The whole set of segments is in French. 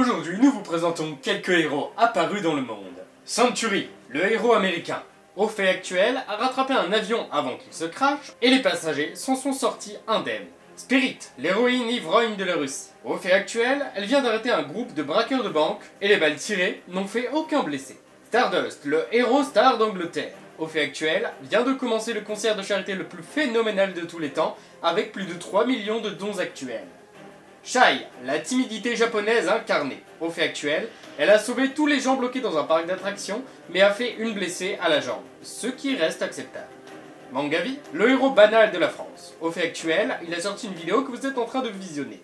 Aujourd'hui, nous vous présentons quelques héros apparus dans le monde. Century, le héros américain, au fait actuel, a rattrapé un avion avant qu'il se crache, et les passagers s'en sont sortis indemnes. Spirit, l'héroïne ivrogne de la Russie. Au fait actuel, elle vient d'arrêter un groupe de braqueurs de banque, et les balles tirées n'ont fait aucun blessé. Stardust, le héros star d'Angleterre. Au fait actuel, vient de commencer le concert de charité le plus phénoménal de tous les temps, avec plus de 3 millions de dons actuels. Shai, la timidité japonaise incarnée. Au fait actuel, elle a sauvé tous les gens bloqués dans un parc d'attractions, mais a fait une blessée à la jambe, ce qui reste acceptable. Mangavi, le héros banal de la France. Au fait actuel, il a sorti une vidéo que vous êtes en train de visionner.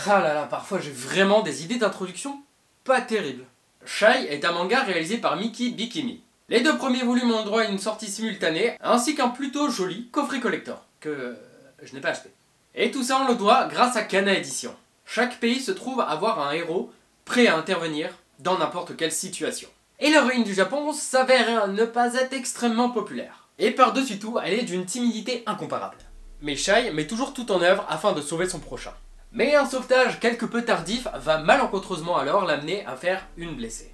Ah là là, parfois j'ai vraiment des idées d'introduction pas terribles. Shai est un manga réalisé par Miki Bikimi. Les deux premiers volumes ont droit à une sortie simultanée, ainsi qu'un plutôt joli coffret collector, que je n'ai pas acheté. Et tout ça on le doit grâce à Kana Édition. Chaque pays se trouve à avoir un héros prêt à intervenir dans n'importe quelle situation. Et l'héroïne du Japon s'avère ne pas être extrêmement populaire. Et par-dessus tout, elle est d'une timidité incomparable. Mais Shai met toujours tout en œuvre afin de sauver son prochain. Mais un sauvetage quelque peu tardif va malencontreusement alors l'amener à faire une blessée.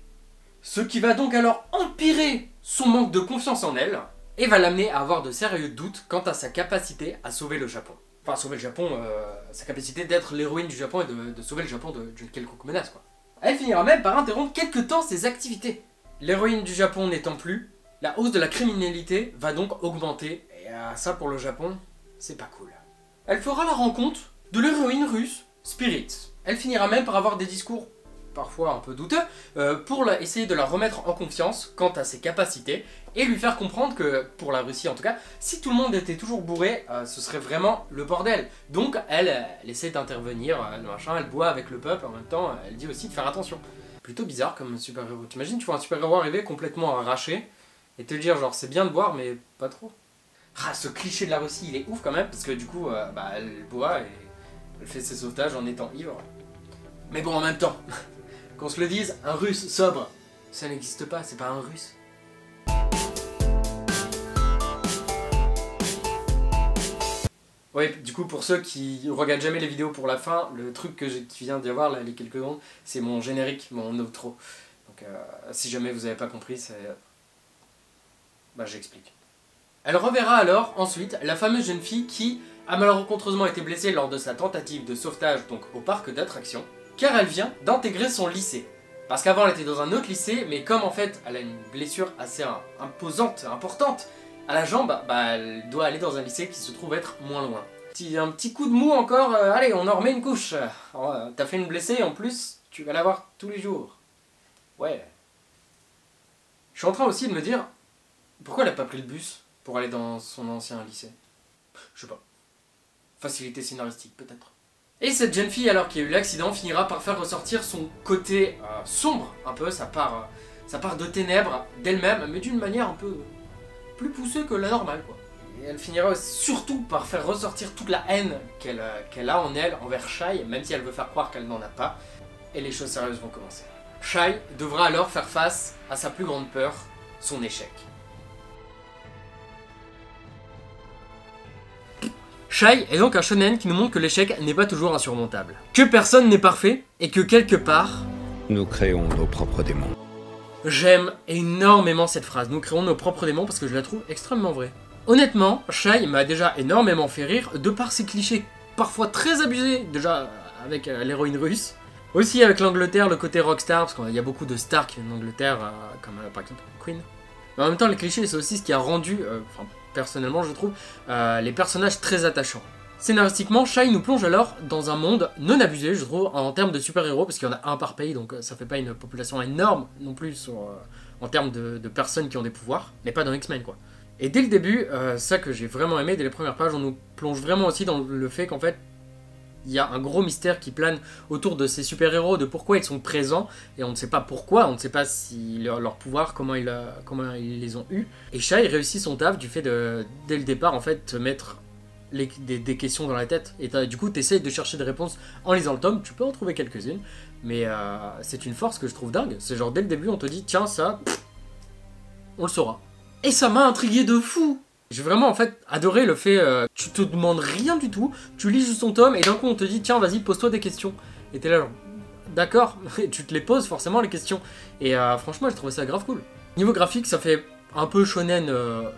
Ce qui va donc alors empirer son manque de confiance en elle, et va l'amener à avoir de sérieux doutes quant à sa capacité à sauver le Japon. Enfin, sauver le Japon, sa capacité d'être l'héroïne du Japon et de sauver le Japon d'une quelconque menace, quoi. Elle finira même par interrompre quelque temps ses activités. L'héroïne du Japon n'étant plus, la hausse de la criminalité va donc augmenter, et ça pour le Japon, c'est pas cool. Elle fera la rencontre de l'héroïne russe, Spirit. Elle finira même par avoir des discours parfois un peu douteux, pour essayer de la remettre en confiance quant à ses capacités, et lui faire comprendre que, pour la Russie en tout cas, si tout le monde était toujours bourré, ce serait vraiment le bordel. Donc elle essaie d'intervenir, elle boit avec le peuple, en même temps elle dit aussi de faire attention. Plutôt bizarre comme super-héros. T'imagines, tu vois un super-héros arriver complètement arraché, et te dire genre c'est bien de boire mais pas trop. Ah, ce cliché de la Russie il est ouf quand même, parce que du coup elle boit et elle fait ses sauvetages en étant ivre. Mais bon, en même temps, qu'on se le dise, un russe sobre, ça n'existe pas, c'est pas un russe. Ouais, du coup, pour ceux qui regardent jamais les vidéos pour la fin, le truc qui vient d'y avoir, là, les quelques secondes, c'est mon générique, mon outro. Donc, si jamais vous avez pas compris, c'est... Bah, j'explique. Elle reverra alors, ensuite, la fameuse jeune fille qui a malencontreusement été blessée lors de sa tentative de sauvetage, donc au parc d'attractions, car elle vient d'intégrer son lycée. Parce qu'avant elle était dans un autre lycée, mais comme en fait elle a une blessure assez imposante, importante à la jambe, bah elle doit aller dans un lycée qui se trouve être moins loin. Un petit coup de mou encore, allez on en remet une couche. T'as fait une blessée en plus, tu vas l'avoir tous les jours. Ouais. Je suis en train aussi de me dire, pourquoi elle a pas pris le bus pour aller dans son ancien lycée? Je sais pas. Facilité scénaristique peut-être. Et cette jeune fille, alors qu'il y a eu l'accident, finira par faire ressortir son côté sombre, un peu, sa part de ténèbres d'elle-même, mais d'une manière un peu plus poussée que la normale, quoi. Et elle finira surtout par faire ressortir toute la haine qu'elle a en elle envers Shai, même si elle veut faire croire qu'elle n'en a pas, et les choses sérieuses vont commencer. Shai devra alors faire face à sa plus grande peur, son échec. Shai est donc un shonen qui nous montre que l'échec n'est pas toujours insurmontable. Que personne n'est parfait et que quelque part... Nous créons nos propres démons. J'aime énormément cette phrase, nous créons nos propres démons, parce que je la trouve extrêmement vraie. Honnêtement, Shai m'a déjà énormément fait rire de par ses clichés, parfois très abusés, déjà avec l'héroïne russe. Aussi avec l'Angleterre, le côté rockstar, parce qu'il y a beaucoup de stars qui viennent d'Angleterre, comme par exemple Queen. Mais en même temps, les clichés, c'est aussi ce qui a rendu... personnellement je trouve, les personnages très attachants. Scénaristiquement, Shai nous plonge alors dans un monde non abusé, je trouve, en termes de super-héros, parce qu'il y en a un par pays, donc ça fait pas une population énorme non plus en termes de personnes qui ont des pouvoirs, mais pas dans X-Men quoi. Et dès le début, ça que j'ai vraiment aimé, dès les premières pages, on nous plonge vraiment aussi dans le fait qu'en fait, il y a un gros mystère qui plane autour de ces super-héros, de pourquoi ils sont présents, et on ne sait pas pourquoi, on ne sait pas si leur pouvoir, comment ils les ont eus. Et Shai réussit son taf du fait de, dès le départ, en fait, te mettre des questions dans la tête, et du coup, tu essayes de chercher des réponses en lisant le tome, tu peux en trouver quelques-unes, mais c'est une force que je trouve dingue. C'est genre, dès le début, on te dit, tiens, ça, on le saura. Et ça m'a intrigué de fou. J'ai vraiment en fait adoré le fait, tu te demandes rien du tout, tu lis juste ton tome et d'un coup on te dit tiens vas-y pose-toi des questions. Et t'es là genre, d'accord, tu te les poses forcément les questions. Et franchement, j'ai trouvé ça grave cool. Niveau graphique, ça fait un peu shonen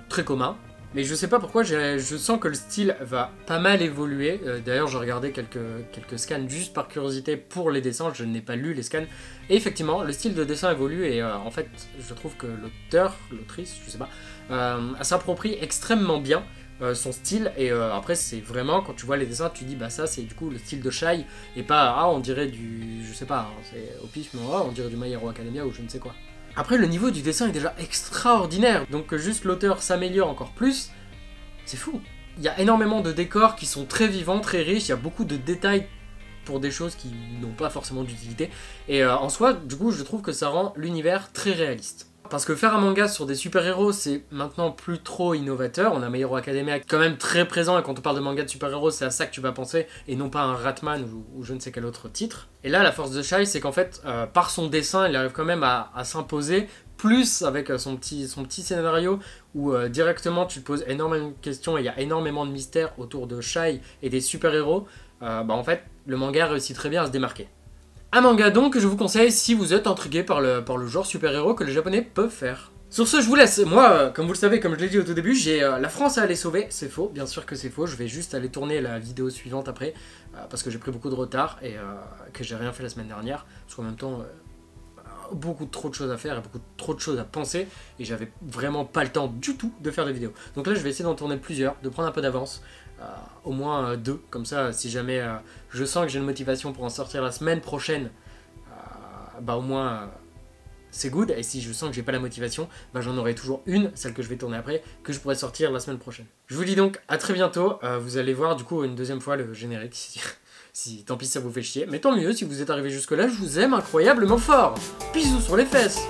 très commun. Mais je sais pas pourquoi, je sens que le style va pas mal évoluer. D'ailleurs, j'ai regardé quelques scans juste par curiosité pour les dessins, je n'ai pas lu les scans. Et effectivement, le style de dessin évolue et en fait, je trouve que l'auteur, l'autrice, je sais pas, s'approprie extrêmement bien son style. Et après, c'est vraiment, quand tu vois les dessins, tu dis, bah ça, c'est du coup le style de Shai. Et pas, ah, on dirait du, je sais pas, hein, c'est au pif, mais on dirait du My Hero Academia ou je ne sais quoi. Après, le niveau du dessin est déjà extraordinaire, donc que juste l'auteur s'améliore encore plus, c'est fou. Il y a énormément de décors qui sont très vivants, très riches, il y a beaucoup de détails pour des choses qui n'ont pas forcément d'utilité, et en soi, du coup, je trouve que ça rend l'univers très réaliste. Parce que faire un manga sur des super-héros, c'est maintenant plus trop innovateur. On a My Hero Academia quand même très présent, et quand on parle de manga de super-héros, c'est à ça que tu vas penser, et non pas un Ratman ou je ne sais quel autre titre. Et là, la force de Shai, c'est qu'en fait, par son dessin, il arrive quand même à s'imposer, plus avec son petit scénario, où directement tu te poses énormément de questions, et il y a énormément de mystères autour de Shai et des super-héros. En fait, le manga réussit très bien à se démarquer. Un manga donc que je vous conseille si vous êtes intrigué par le genre super-héros que les japonais peuvent faire. Sur ce, je vous laisse. Moi, comme vous le savez, comme je l'ai dit au tout début, j'ai la France à aller sauver. C'est faux, bien sûr que c'est faux. Je vais juste aller tourner la vidéo suivante après, parce que j'ai pris beaucoup de retard et que j'ai rien fait la semaine dernière. Parce qu'en même temps, beaucoup trop de choses à faire et beaucoup trop de choses à penser, et j'avais vraiment pas le temps du tout de faire des vidéos. Donc là, je vais essayer d'en tourner plusieurs, de prendre un peu d'avance. Au moins 2, comme ça si jamais je sens que j'ai une motivation pour en sortir la semaine prochaine, au moins c'est good, et si je sens que j'ai pas la motivation, j'en aurai toujours une, celle que je vais tourner après, que je pourrai sortir la semaine prochaine. Je vous dis donc à très bientôt, vous allez voir du coup une deuxième fois le générique, si tant pis ça vous fait chier, mais tant mieux si vous êtes arrivé jusque là, je vous aime incroyablement fort. Bisous sur les fesses.